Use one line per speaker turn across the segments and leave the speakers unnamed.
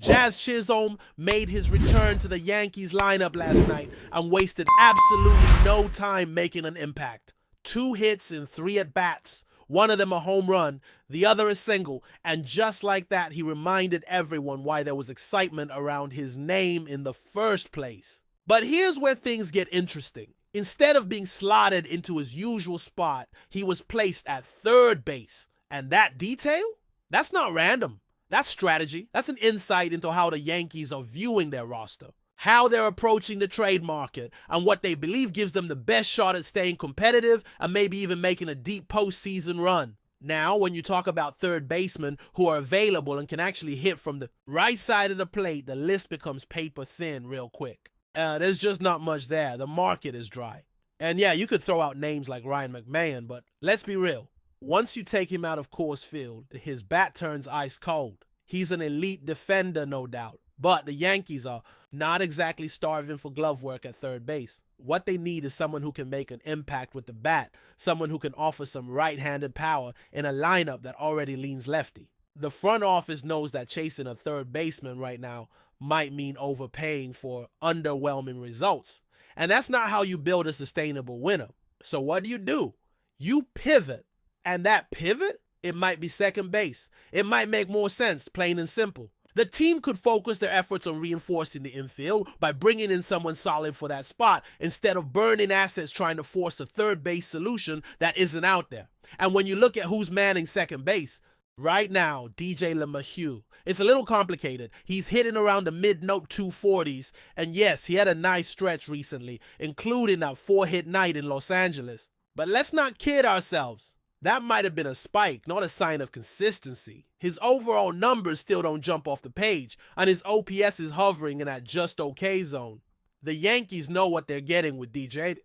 Jazz Chisholm made his return to the Yankees lineup last night and wasted absolutely no time making an impact. 2 hits in 3 at-bats, one of them a home run, the other a single, and just like that, he reminded everyone why there was excitement around his name in the first place. But here's where things get interesting. Instead of being slotted into his usual spot, he was placed at third base. And that detail? That's not random. That's strategy. That's an insight into how the Yankees are viewing their roster, how they're approaching the trade market, and what they believe gives them the best shot at staying competitive and maybe even making a deep postseason run. Now, when you talk about third basemen who are available and can actually hit from the right side of the plate, the list becomes paper thin real quick. There's just not much there. The market is dry. And yeah, you could throw out names like Ryan McMahon, but let's be real. Once you take him out of Coors Field, his bat turns ice cold. He's an elite defender, no doubt. But the Yankees are not exactly starving for glove work at third base. What they need is someone who can make an impact with the bat, someone who can offer some right-handed power in a lineup that already leans lefty. The front office knows that chasing a third baseman right now might mean overpaying for underwhelming results. And that's not how you build a sustainable winner. So what do? You pivot. And that pivot, it might be second base. It might make more sense, plain and simple. The team could focus their efforts on reinforcing the infield by bringing in someone solid for that spot instead of burning assets trying to force a third base solution that isn't out there. And when you look at who's manning second base, right now, DJ LeMahieu, it's a little complicated. He's hitting around the mid-note 240s, and yes, he had a nice stretch recently, including that 4-hit night in Los Angeles. But let's not kid ourselves. That might have been a spike, not a sign of consistency. His overall numbers still don't jump off the page, and his OPS is hovering in that just okay zone. The Yankees know what they're getting with DJ.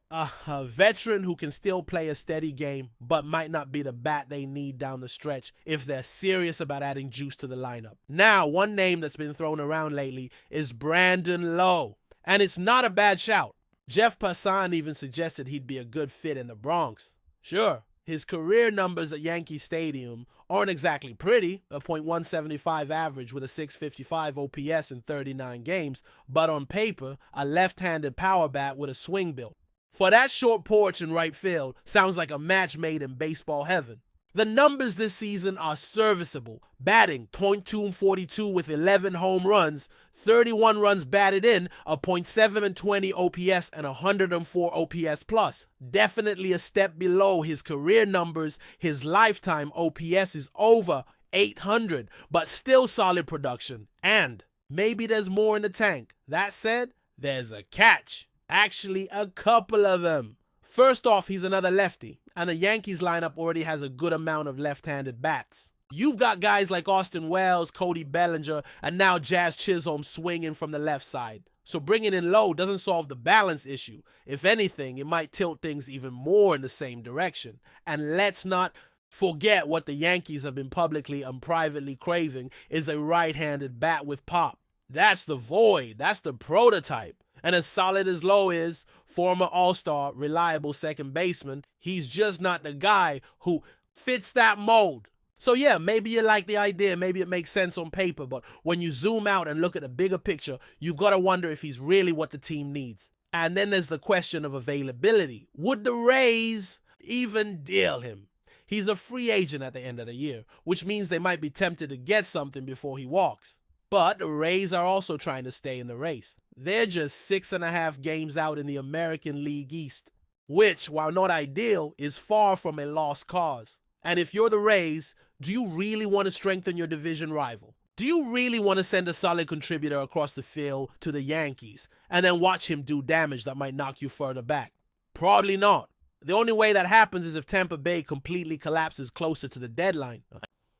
A veteran who can still play a steady game, but might not be the bat they need down the stretch if they're serious about adding juice to the lineup. Now, one name that's been thrown around lately is Brandon Lowe, and it's not a bad shout. Jeff Passan even suggested he'd be a good fit in the Bronx. Sure. His career numbers at Yankee Stadium aren't exactly pretty, a .175 average with a .655 OPS in 39 games, but on paper, a left-handed power bat with a swing build. For that short porch in right field, sounds like a match made in baseball heaven. The numbers this season are serviceable, batting .242 with 11 home runs, 31 runs batted in, a .720 OPS, and 104 OPS plus. Definitely a step below his career numbers. His lifetime OPS is over 800, but still solid production. And maybe there's more in the tank. That said, there's a catch. Actually, a couple of them. First off, he's another lefty, and the Yankees lineup already has a good amount of left-handed bats. You've got guys like Austin Wells, Cody Bellinger, and now Jazz Chisholm swinging from the left side. So bringing in Lowe doesn't solve the balance issue. If anything, it might tilt things even more in the same direction. And let's not forget what the Yankees have been publicly and privately craving is a right-handed bat with pop. That's the void. That's the prototype. And as solid as Lowe is, former All-Star, reliable second baseman, he's just not the guy who fits that mold. So yeah, maybe you like the idea, maybe it makes sense on paper, but when you zoom out and look at the bigger picture, you've got to wonder if he's really what the team needs. And then there's the question of availability. Would the Rays even deal him? He's a free agent at the end of the year, which means they might be tempted to get something before he walks. But the Rays are also trying to stay in the race. They're just 6.5 games out in the American League East, which, while not ideal, is far from a lost cause. And if you're the Rays, do you really want to strengthen your division rival? Do you really want to send a solid contributor across the field to the Yankees and then watch him do damage that might knock you further back? Probably not. The only way that happens is if Tampa Bay completely collapses closer to the deadline.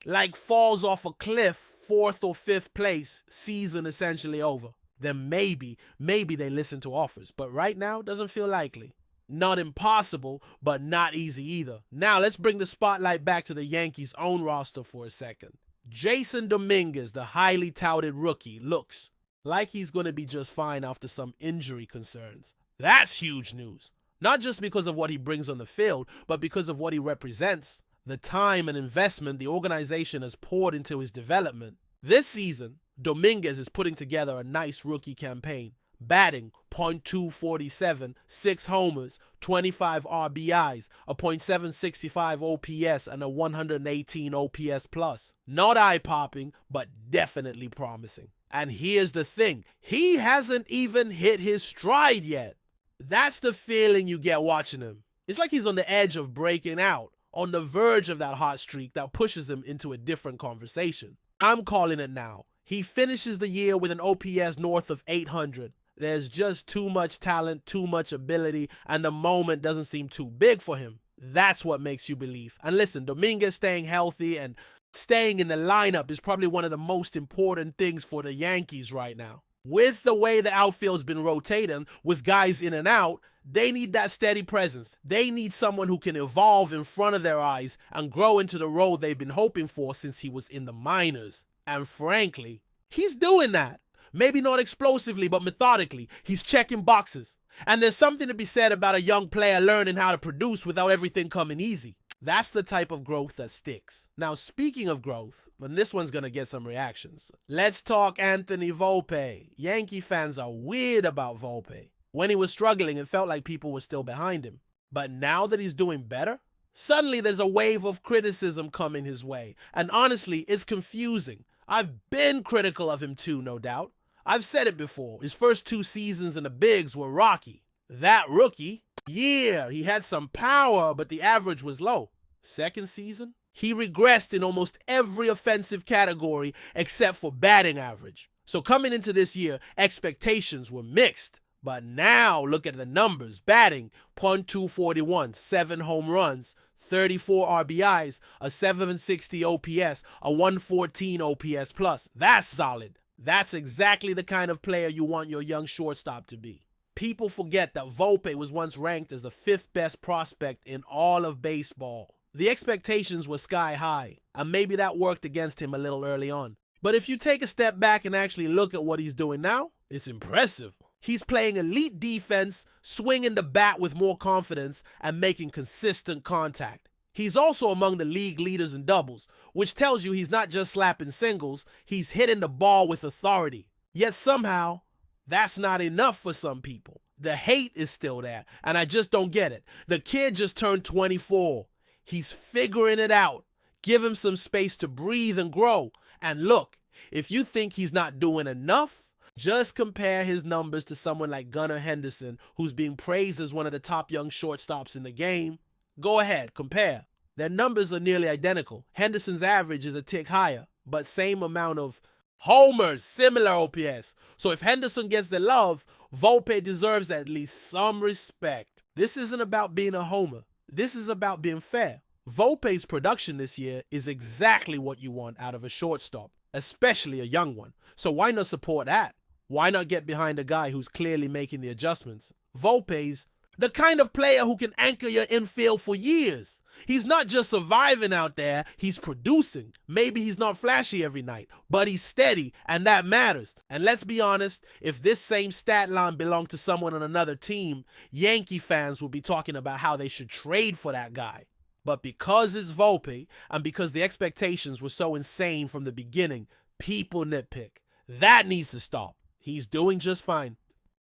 Like falls off a cliff, 4th or 5th place, season essentially over. Then maybe they listen to offers. But right now, doesn't feel likely. Not impossible, but not easy either. Now, let's bring the spotlight back to the Yankees' own roster for a second. Jason Dominguez, the highly touted rookie, looks like he's going to be just fine after some injury concerns. That's huge news. Not just because of what he brings on the field, but because of what he represents. The time and investment the organization has poured into his development. This season, Dominguez is putting together a nice rookie campaign. Batting .247, 6 homers, 25 RBIs, a .765 OPS, and a 118 OPS plus. Not eye-popping, but definitely promising. And here's the thing, he hasn't even hit his stride yet. That's the feeling you get watching him. It's like he's on the edge of breaking out, on the verge of that hot streak that pushes him into a different conversation. I'm calling it now. He finishes the year with an OPS north of 800. There's just too much talent, too much ability, and the moment doesn't seem too big for him. That's what makes you believe. And listen, Dominguez staying healthy and staying in the lineup is probably one of the most important things for the Yankees right now. With the way the outfield's been rotating, with guys in and out, they need that steady presence. They need someone who can evolve in front of their eyes and grow into the role they've been hoping for since he was in the minors. And frankly, he's doing that. Maybe not explosively, but methodically. He's checking boxes. And there's something to be said about a young player learning how to produce without everything coming easy. That's the type of growth that sticks. Now, speaking of growth, and this one's going to get some reactions. Let's talk Anthony Volpe. Yankee fans are weird about Volpe. When he was struggling, it felt like people were still behind him. But now that he's doing better, suddenly there's a wave of criticism coming his way. And honestly, it's confusing. I've been critical of him too, no doubt. I've said it before, his first 2 seasons in the bigs were rocky. That rookie, yeah, he had some power, but the average was low. Second season, he regressed in almost every offensive category except for batting average. So coming into this year, expectations were mixed. But now look at the numbers. Batting, .241, 7 home runs, 34 RBIs, a 760 OPS, a 114 OPS plus. That's solid. That's exactly the kind of player you want your young shortstop to be. People forget that Volpe was once ranked as the 5th best prospect in all of baseball. The expectations were sky high, and maybe that worked against him a little early on. But if you take a step back and actually look at what he's doing now, it's impressive. He's playing elite defense, swinging the bat with more confidence, and making consistent contact. He's also among the league leaders in doubles, which tells you he's not just slapping singles, he's hitting the ball with authority. Yet somehow, that's not enough for some people. The hate is still there, and I just don't get it. The kid just turned 24. He's figuring it out. Give him some space to breathe and grow. And look, if you think he's not doing enough, just compare his numbers to someone like Gunnar Henderson, who's being praised as one of the top young shortstops in the game. Go ahead, compare. Their numbers are nearly identical. Henderson's average is a tick higher, but same amount of homers, similar OPS. So if Henderson gets the love, Volpe deserves at least some respect. This isn't about being a homer. This is about being fair. Volpe's production this year is exactly what you want out of a shortstop, especially a young one. So why not support that? Why not get behind a guy who's clearly making the adjustments? Volpe's the kind of player who can anchor your infield for years. He's not just surviving out there, he's producing. Maybe he's not flashy every night, but he's steady, and that matters. And let's be honest, if this same stat line belonged to someone on another team, Yankee fans would be talking about how they should trade for that guy. But because it's Volpe, and because the expectations were so insane from the beginning, people nitpick. That needs to stop. He's doing just fine.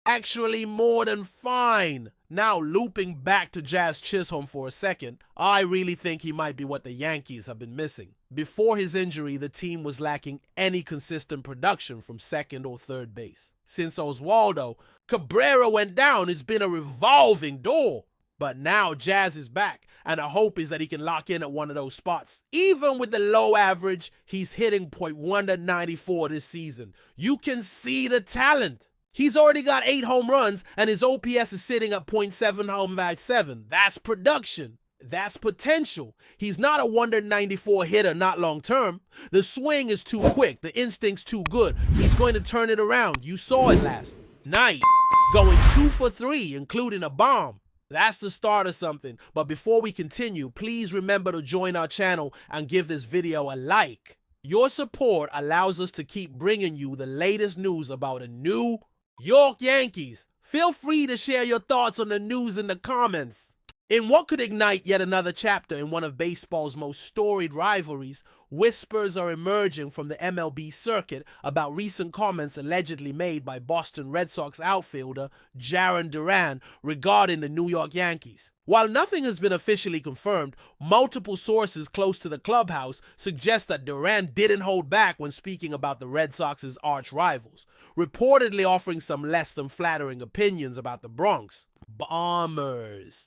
Actually, more than fine. Now, looping back to Jazz Chisholm for a second, I really think he might be what the Yankees have been missing. Before his injury, the team was lacking any consistent production from second or third base. Since Oswaldo Cabrera went down, it's been a revolving door. But now Jazz is back, and the hope is that he can lock in at one of those spots. Even with the low average, he's hitting .194 this season. You can see the talent. He's already got 8 home runs, and his OPS is sitting at .757. That's production. That's potential. He's not a 194 hitter, not long term. The swing is too quick. The instinct's too good. He's going to turn it around. You saw it last night. Going 2 for 3, including a bomb. That's the start of something. But before we continue, please remember to join our channel and give this video a like. Your support allows us to keep bringing you the latest news about the New York Yankees. Feel free to share your thoughts on the news in the comments. In what could ignite yet another chapter in one of baseball's most storied rivalries, whispers are emerging from the MLB circuit about recent comments allegedly made by Boston Red Sox outfielder JARREN DURAN regarding the New York Yankees. While nothing has been officially confirmed, multiple sources close to the clubhouse suggest that Duran didn't hold back when speaking about the Red Sox's arch rivals, reportedly offering some less than flattering opinions about the Bronx Bombers.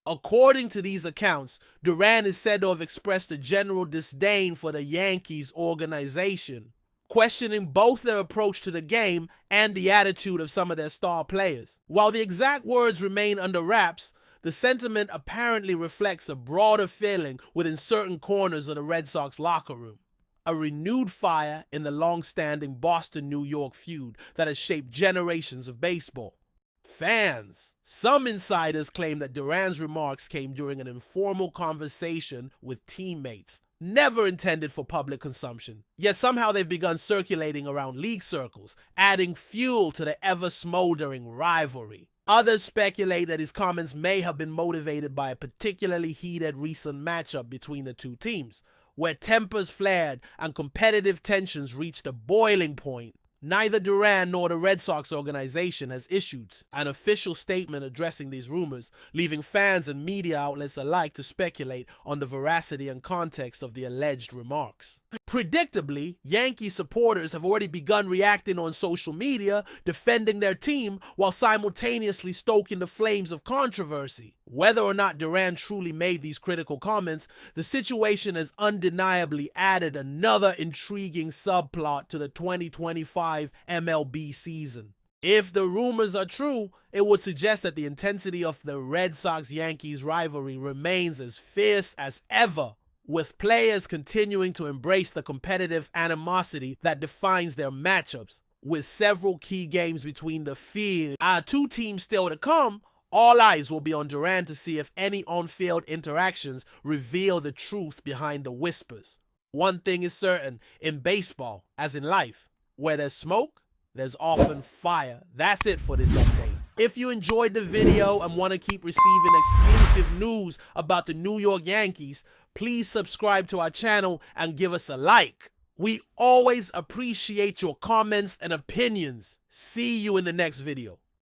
According to these accounts, Duran is said to have expressed a general disdain for the Yankees organization, questioning both their approach to the game and the attitude of some of their star players. While the exact words remain under wraps, the sentiment apparently reflects a broader feeling within certain corners of the Red Sox locker room. A renewed fire in the long-standing Boston-New York feud that has shaped generations of baseball. Fans. Some insiders claim that Duran's remarks came during an informal conversation with teammates, never intended for public consumption. Yet somehow they've begun circulating around league circles, adding fuel to the ever-smoldering rivalry. Others speculate that his comments may have been motivated by a particularly heated recent matchup between the two teams, where tempers flared and competitive tensions reached a boiling point. Neither Duran nor the Red Sox organization has issued an official statement addressing these rumors, leaving fans and media outlets alike to speculate on the veracity and context of the alleged remarks. Predictably, Yankee supporters have already begun reacting on social media, defending their team while simultaneously stoking the flames of controversy. Whether or not Duran truly made these critical comments, the situation has undeniably added another intriguing subplot to the 2025 MLB season. If the rumors are true, it would suggest that the intensity of the Red Sox-Yankees rivalry remains as fierce as ever, with players continuing to embrace the competitive animosity that defines their matchups. With several key games between the two teams still to come, all eyes will be on Duran to see if any on-field interactions reveal the truth behind the whispers. One thing is certain, in baseball, as in life, where there's smoke, there's often fire. That's it for this update. If you enjoyed the video and want to keep receiving exclusive news about the New York Yankees, please subscribe to our channel and give us a like. We always appreciate your comments and opinions. See you in the next video.